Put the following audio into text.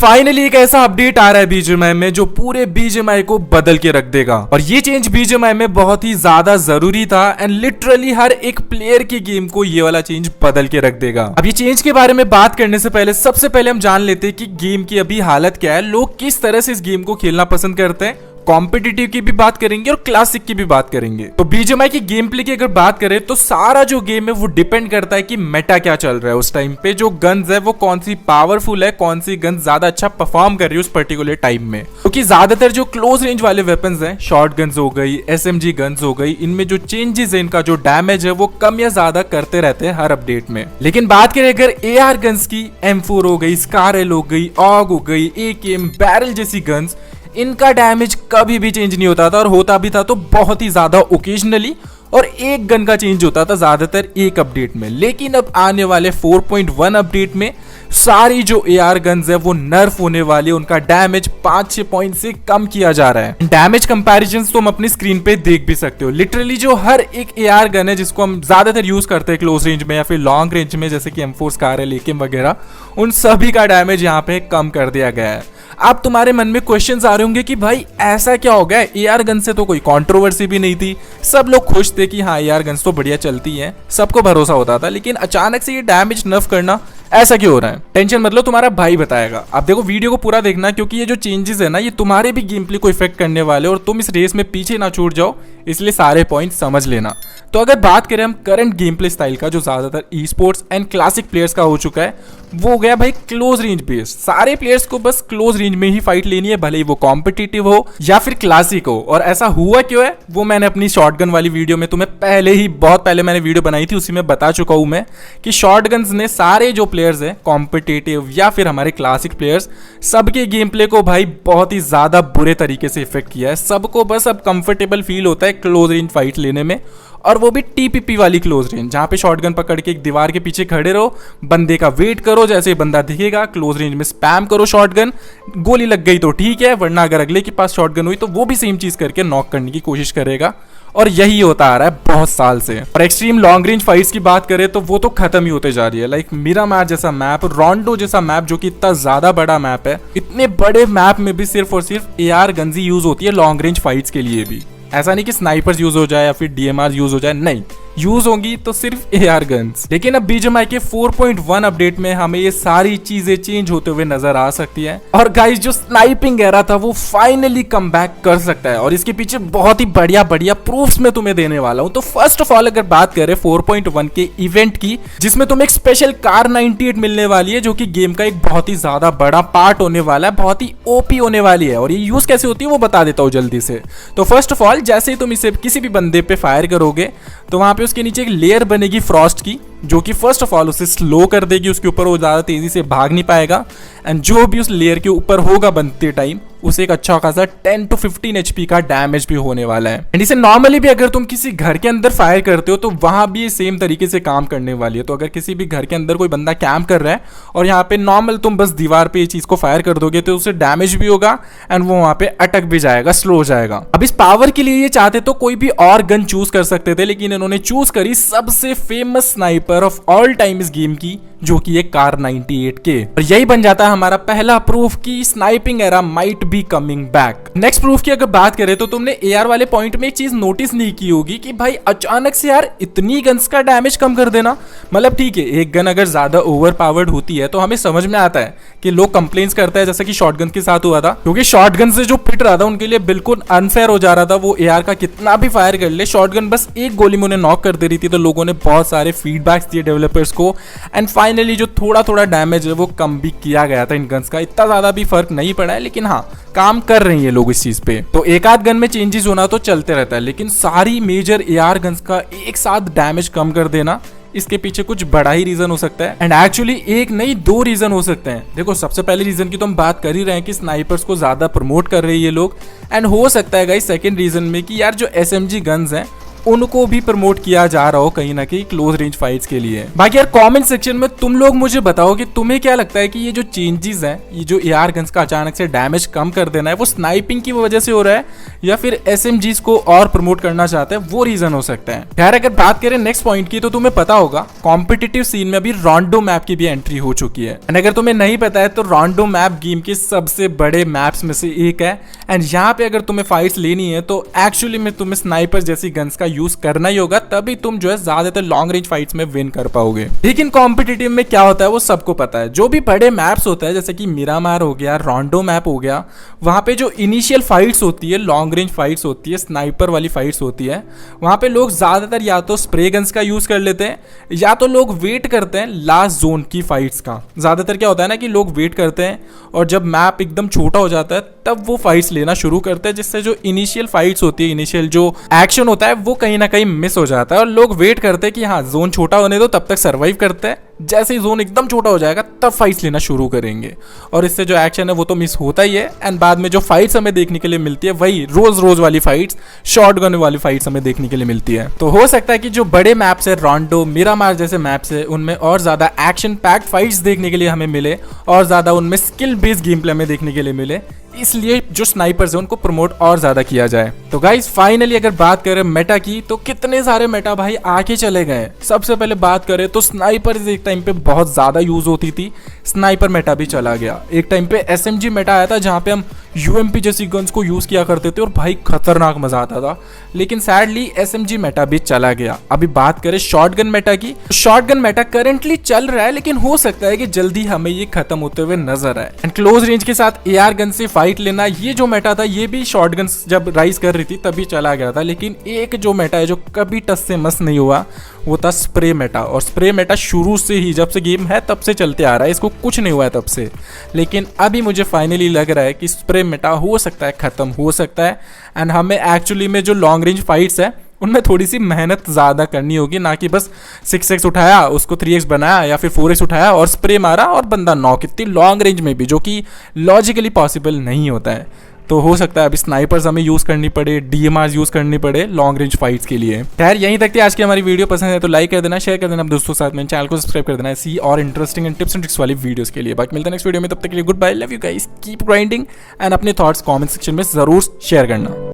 Finally एक ऐसा update आ रहा है बीजीएमआई में जो पूरे बीजीएमआई को बदल के रख देगा। और ये चेंज बीजीएमआई में बहुत ही ज्यादा जरूरी था एंड लिटरली हर एक प्लेयर की गेम को ये वाला चेंज बदल के रख देगा। अब ये चेंज के बारे में बात करने से पहले सबसे पहले हम जान लेते हैं कि गेम की अभी हालत क्या है, लोग किस तरह से इस गेम को खेलना पसंद करते हैं। कॉम्पिटिटिव की भी बात करेंगे और क्लासिक की भी बात करेंगे। तो बीजीएमआई की गेम प्ले की अगर बात करें तो सारा जो गेम है वो डिपेंड करता है कि मेटा क्या चल रहा है उस टाइम पे, जो गन्स है वो कौन सी पावरफुल है, कौन सी गन ज्यादा अच्छा परफॉर्म कर रही है उस पर्टिकुलर टाइम में। क्योंकि ज्यादातर जो क्लोज रेंज वाले वेपन्स हैं, शॉर्ट गन्स हो गई, एसएमजी गन्स हो गई, इनमें जो चेंजेस है, इनका जो डैमेज है वो कम या ज्यादा करते रहते हैं हर अपडेट में। लेकिन बात करें अगर एआर गन्स की, M4 हो गई, स्कारएल हो गई, ऑग हो गई, एकेएम, बैरल जैसी गन्स, इनका डैमेज कभी भी चेंज नहीं होता था और होता भी था तो बहुत ही ज्यादा ओकेजनली, और एक गन का चेंज होता था ज्यादातर एक अपडेट में। लेकिन अब आने वाले 4.1 अपडेट में सारी जो एआर गन्स है वो नर्फ होने वाली है, उनका डैमेज 5-6 पॉइंट से कम किया जा रहा है। डैमेज कंपैरिजंस तो हम अपनी स्क्रीन पे देख भी सकते हो। लिटरली जो हर एक एआर गन है जिसको हम ज्यादातर यूज करते हैं क्लोज रेंज में या फिर लॉन्ग रेंज में, जैसे कि M4, स्कारएल, एकेएम वगैरह, उन सभी का डैमेज यहाँ पे कम कर दिया गया है। अब तुम्हारे मन में क्वेश्चंस आ रहे होंगे कि भाई ऐसा क्या हो गया, एआर गन से तो कोई कंट्रोवर्सी भी नहीं थी, सब लोग खुश थे कि हाँ एआर गन्स तो बढ़िया चलती हैं, सबको भरोसा होता था, लेकिन अचानक से ये डैमेज नर्फ करना ऐसा क्यों हो रहा है? टेंशन मतलब तुम्हारा भाई बताएगा। अब देखो वीडियो को पूरा देखना, क्योंकि ये जो चेंजेस है ना ये तुम्हारे भी गेम प्ले को इफेक्ट करने वाले और तुम इस रेस में पीछे ना छूट जाओ, इसलिए सारे पॉइंट समझ लेना। तो अगर बात करें हम करंट गेम प्ले स्टाइल का, जो ज्यादातर e sports and classic players का हो चुका है, वो हो गया भाई क्लोज रेंज बेस्ड। सारे प्लेयर्स को बस क्लोज रेंज में ही फाइट लेनी है, भले ही वो कॉम्पिटिटिव हो या फिर क्लासिक हो। और ऐसा हुआ क्यों है वो मैंने अपनी शॉटगन वाली वीडियो में तुम्हें पहले ही, बहुत पहले मैंने वीडियो बनाई थी, उसी में बता चुका हूं मैं कि शॉटगन्स ने सारे जो प्लेयर्स हैं कॉम्पिटिटिव या फिर हमारे क्लासिक प्लेयर्स, सबके गेम प्ले को भाई बहुत ही ज्यादा बुरे तरीके से इफेक्ट किया है। सबको बस अब कंफर्टेबल फील होता है क्लोज रेंज फाइट लेने में, और वो भी टीपीपी वाली क्लोज रेंज, जहां पे शॉटगन पकड़ के एक दीवार के पीछे खड़े रहो, बंदे का वेट करो, जैसे बंदा दिखेगा क्लोज रेंज में स्पैम करो शॉटगन, गोली लग गई तो ठीक है, वरना अगर अगले के पास शॉटगन हुई तो वो भी सेम चीज करके नॉक करने की कोशिश करेगा। और यही होता आ रहा है बहुत साल से। और एक्सट्रीम लॉन्ग रेंज फाइट्स की बात करें तो वो तो खत्म ही होते जा रही है। लाइक मिरामार जैसा मैप, रोंडो जैसा मैप, जो कि इतना ज्यादा बड़ा मैप है, इतने बड़े मैप में भी सिर्फ और सिर्फ एआर गन्स ही यूज होती है लॉन्ग रेंज फाइट्स के लिए भी। ऐसा नहीं कि स्नाइपर्स यूज हो जाए या फिर डीएमआर यूज हो जाए, नहीं, यूज होंगी तो सिर्फ एआर गन्स। लेकिन अब बीजीएमआई के 4.1 अपडेट में हमें ये सारी चीजें चेंज होते हुए नजर आ सकती है। और गाइस जो स्नाइपिंग एरा था वो फाइनली कम बैक कर सकता है, और इसके पीछे बहुत ही बढ़िया बढ़िया प्रूफ्स मैं तुम्हें देने वाला हूं। तो फर्स्ट ऑफ ऑल अगर बात करें 4.1 के इवेंट की, जिसमें तुम्हें एक स्पेशल कार 98 मिलने वाली है, जो कि गेम का एक बहुत ही ज्यादा बड़ा पार्ट होने वाला है, बहुत ही ओपी होने वाली है। और ये यूज कैसे होती है वो बता देता हूँ जल्दी से। तो फर्स्ट ऑफ ऑल जैसे ही तुम इसे किसी भी बंदे पे फायर करोगे तो वहां पे उसके नीचे एक लेयर बनेगी फ्रॉस्ट की, जो कि फर्स्ट ऑफ ऑल उसे स्लो कर देगी, उसके ऊपर वो ज्यादा तेजी से भाग नहीं पाएगा। एंड जो भी उस लेयर के ऊपर होगा बनते टाइम, उसे एक अच्छा खासा 10 to 15 HP का डैमेज भी होने वाला है। एंड इसे नॉर्मली भी अगर तुम किसी घर के अंदर फायर करते हो तो वहां भी सेम तरीके से काम करने वाली है। तो अगर किसी भी घर के अंदर कोई बंदा कैंप कर रहा है और यहाँ पे नॉर्मल तुम बस दीवार पे ये चीज को फायर कर दोगे तो उसे डैमेज भी होगा एंड वो वहां पे अटक भी जाएगा, स्लो हो जाएगा। अब इस पावर के लिए ये चाहते तो कोई भी और गन चूज कर सकते थे, लेकिन इन्होंने चूज करी सबसे famous sniper of all time इस गेम की, जो कि एक कार 98 के। और यही बन जाता है हमारा पहला प्रूफ कि sniping era might be coming back. Next proof की अगर बात करें तो तुमने एआर वाले पॉइंट में एक चीज नोटिस नहीं की होगी कि भाई अचानक से यार इतनी गन्स का डैमेज कम कर देना। मतलब ठीक है, एक गन अगर ज्यादा ओवर पावर्ड होती है तो हमें समझ में आता है कि लोग कंप्लेंट्स करते हैं, जैसा कि शॉटगन के साथ हुआ था, क्योंकि शॉटगन से जो पिट रहा था उनके लिए बिल्कुल अनफेयर हो जा रहा था। वो एआर का कितना भी फायर कर ले, शॉटगन बस एक गोली में उन्हें नॉक कर दे रही थी। तो लोगों ने बहुत सारे फीडबैक्स दिए डेवलपर्स को, एंड फाइनली जो थोड़ा थोड़ा डैमेज है वो कम भी किया गया था इन गन्स का। इतना ज्यादा भी फर्क नहीं पड़ा है, लेकिन हाँ काम कर रही है लोग इस चीज पे। तो एक आध गन में चेंजेस होना तो चलते रहता है, लेकिन सारी मेजर एआर गन्स का एक साथ डैमेज कम कर देना, इसके पीछे कुछ बड़ा ही रीजन हो सकता है। एंड एक्चुअली एक नहीं दो रीजन हो सकते हैं। देखो सबसे पहले रीजन की तो हम बात कर ही रहे हैं कि स्नाइपर्स को ज्यादा प्रमोट कर रहे हैं ये लोग, एंड हो सकता है गाइस सेकंड रीजन में कि यार जो एसएमजी गन्स हैं उनको भी प्रमोट किया जा रहा हो कहीं ना कहीं क्लोज रेंज फाइट्स के लिए। बाकी यार कमेंट सेक्शन में तुम लोग मुझे बताओ कि तुम्हें क्या लगता है कि ये जो चेंजेस हैं, ये जो AR गन्स का अचानक से डैमेज कम कर देना है, वो स्नाइपिंग की वजह से हो रहा है या फिर SMGs को और प्रमोट करना चाहते हैं, वो रीजन हो सकता है। खैर अगर बात करें नेक्स्ट पॉइंट की, तो तुम्हें पता होगा कॉम्पिटिटिव सीन में अभी रॉन्डो मैप की भी एंट्री हो चुकी है। एंड अगर तुम्हें नहीं पता है तो रॉन्डो मैप गेम के सबसे बड़े मैप्स में से एक है। एंड यहाँ पे अगर तुम्हें फाइट्स लेनी है तो एक्चुअली में तुम्हें स्नाइपर जैसी गन्स का यूज करना ही होगा, तभी तुम जो है ज्यादातर लॉन्ग रेंज फाइट्स में विन कर पाओगे। लेकिन कॉम्पिटिटिव में क्या होता है वो सबको पता है। जो भी बड़े मैप्स होता है जैसे कि मिरामार हो गया, रॉन्डो मैप हो गया, वहां पे जो इनिशियल फाइट्स होती है, लॉन्ग रेंज फाइट्स होती है, स्नाइपर वाली फाइट्स होती है, वहां पे लोग ज्यादातर या तो स्प्रे गन्स का यूज कर लेते हैं या तो लोग वेट करते हैं लास्ट जोन की फाइट्स का। ज्यादातर क्या होता है ना कि लोग वेट करते हैं और जब मैप एकदम छोटा हो जाता है तब वो फाइट्स लेना शुरू करते हैं, जिससे जो इनिशियल फाइट्स होती है, इनिशियल जो एक्शन होता है वो कहीं ना कहीं मिस हो जाता है। और लोग वेट करते हैं कि हाँ जोन छोटा होने दो, तब तक सर्वाइव करते हैं, जैसे ही जोन एकदम छोटा हो जाएगा तब फाइट्स लेना शुरू करेंगे। और इससे जो एक्शन है वो तो मिस होता ही है। एंड बाद में जो फाइट्स हमें देखने के लिए मिलती है वही रोज वाली फाइट्स, शॉटगन वाली फाइट्स हमें देखने के लिए मिलती है। तो हो सकता है कि जो बड़े मैप्स है, रॉन्डो, मिरामार जैसे मैप्स है, उनमें और ज्यादा एक्शन पैक्ड फाइट्स देखने के लिए हमें मिले और ज्यादा उनमें स्किल बेस्ड गेम प्ले हमें देखने के लिए मिले, इसलिए जो स्नाइपर्स है उनको प्रमोट और ज्यादा किया जाए। तो गाइस फाइनली अगर बात करें मेटा की, तो कितने सारे मेटा भाई आके चले गए। सबसे पहले बात करें तो स्नाइपर एक टाइम पे बहुत ज्यादा यूज होती थी, स्नाइपर मेटा भी चला गया। एक टाइम पे SMG मेटा आया था जहां पे हम UMP जैसी गन्स को यूज किया करते थे और भाई खतरनाक मजा आता था। लेकिन सैडली SMG मेटा भी चला गया। अभी बात करें शॉटगन मेटा की, शॉटगन मेटा करंटली चल रहा है, लेकिन हो सकता है कि जल्दी हमें ये खत्म होते हुए नजर आए। एंड क्लोज रेंज के साथ AR गन से फाइट लेना, ये जो मेटा था ये भी शॉटगन जब राइज कर रही थी तभी चला गया था। लेकिन एक जो मेटा है जो कभी टस से मस नहीं हुआ वो था स्प्रे मेटा। और स्प्रे मेटा शुरू से ही, जब से गेम है तब से चलते आ रहा है, इसको कुछ नहीं हुआ है तब से। लेकिन अभी मुझे फाइनली लग रहा है कि स्प्रे मेटा हो सकता है खत्म हो सकता है। एंड हमें एक्चुअली में जो लॉन्ग रेंज फाइट्स है उनमें थोड़ी सी मेहनत ज़्यादा करनी होगी, ना कि बस 6x उठाया उसको 3x बनाया या फिर 4x उठाया और स्प्रे मारा और बंदा नॉक, इतनी लॉन्ग रेंज में भी, जो कि लॉजिकली पॉसिबल नहीं होता है। तो हो सकता है अभी स्नाइपर्स हमें यूज़ करनी पड़े, DMRs यूज़ करनी पड़े लॉन्ग रेंज फाइट्स के लिए। खैर यहीं तक थी आज की हमारी वीडियो। पसंद है तो लाइक कर देना, शेयर कर देना अपने दोस्तों के साथ में, चैनल को सब्सक्राइब कर देना ऐसी और interesting and tips and tricks वाली वीडियोस के लिए। बाकी मिलते हैं नेक्स्ट वीडियो में, तब तक के लिए good bye, love you guys, keep grinding and अपने थॉट्स कमेंट सेक्शन में जरूर शेयर करना।